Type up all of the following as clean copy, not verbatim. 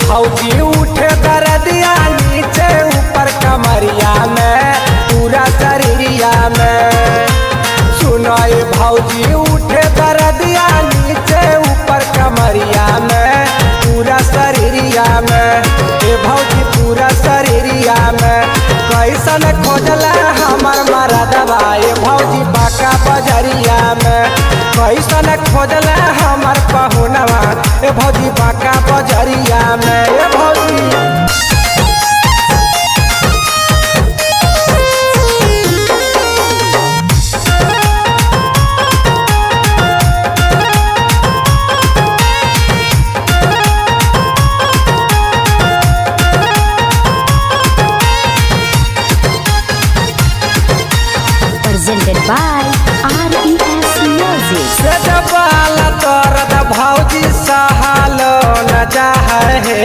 भौजी उठे दरदिया नीचे ऊपर कमरिया में पूरा शरीरिया में। सुनाए भौजी उठे दरदिया नीचे ऊपर कमरिया में पूरा शरीरिया में। ए भौजी पूरा शरीरिया में कैसन खोजला हमर मरदवा ए भौजी बाका बजरिया में। कैसन खोजला हमर पहुनवा ए भौजी बाका बजरिया में। ए भौजी presented by RES Music। सजबाल तोरद भौजी सहल न चाहे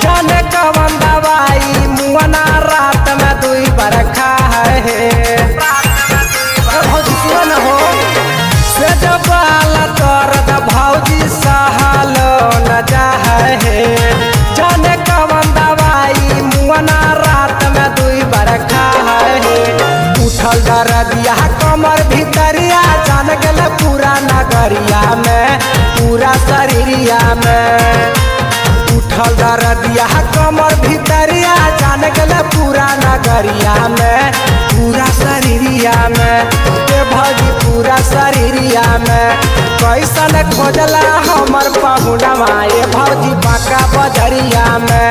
जाने कवन दवाई मुअना रात में दुई बरखा है। भौजी सुन हो सजबाल तोरद भौजी सहल न चाहे जाने कवन दवाई मुअना रात में दुई बरखा है। उठल दरदिया कमर भीतरिया जान गल पूरा नगरिया में पूरा शरीरिया में। उठल दरदिया कमर भीतरिया जान गल पूरा नगरिया में पूरा शरीरिया में। ए भौजी पूरा शरीरिया में कैसन खोजला हमर पहुनवा ए भौजी बाका बजरिया में।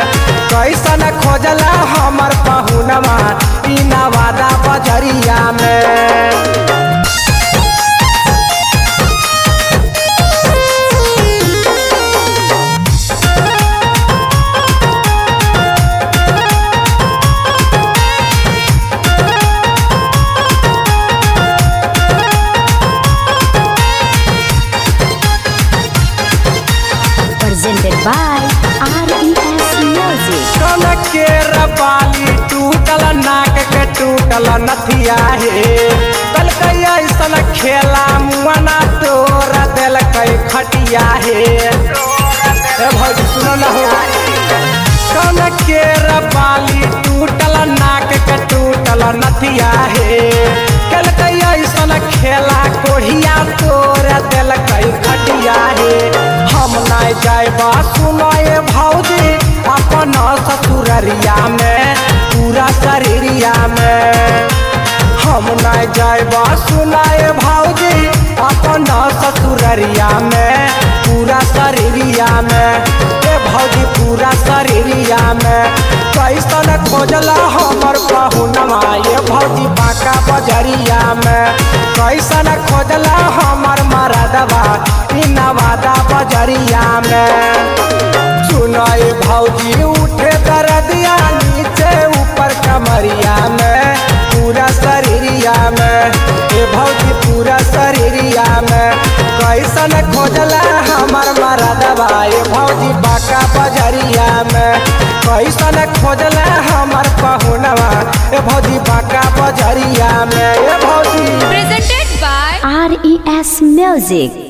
कैसन खोजला हमर पहुनवा ई नवादा बजरिया में। presented by RES Music। कनक के रबाली टूटल नाक के टूटल नथिया हे कल ऐसन खेला मुआना तोरा दिल खटिया हे। भौजी सुनो न हो कनक के रबाली टूटल नाक के टूटल नथिया हे कल ऐसन खेला कोढ़िया तोरा दिल खटिया हे। हम नहीं जाएबा सुनाए भौजी अपन ससुररिया में पूरा शरीरिया में। हम नहीं जाएबा सुनाए भौजी अपन ससुररिया में पूरा शरीरिया में। ए भौजी पूरा शरीरिया में कैसन खोजला हमर पहुनवा ए भौजी बाका बजरिया में। कैसन खोजला हमर मरदवा ई नवादा बजरिया में। सुनाए भौजी उठे दरदिया नीचे ऊपर कमरिया में पूरा शरीरिया में। ए भौजी पूरा शरीरिया में कैसन खोजला हमर मरदवा ए भौजी बाका बजरिया में। कैसन खोजला हमर पहुनवा ए भौजी बाका बजरिया में। ए भौजी presented by RES Music।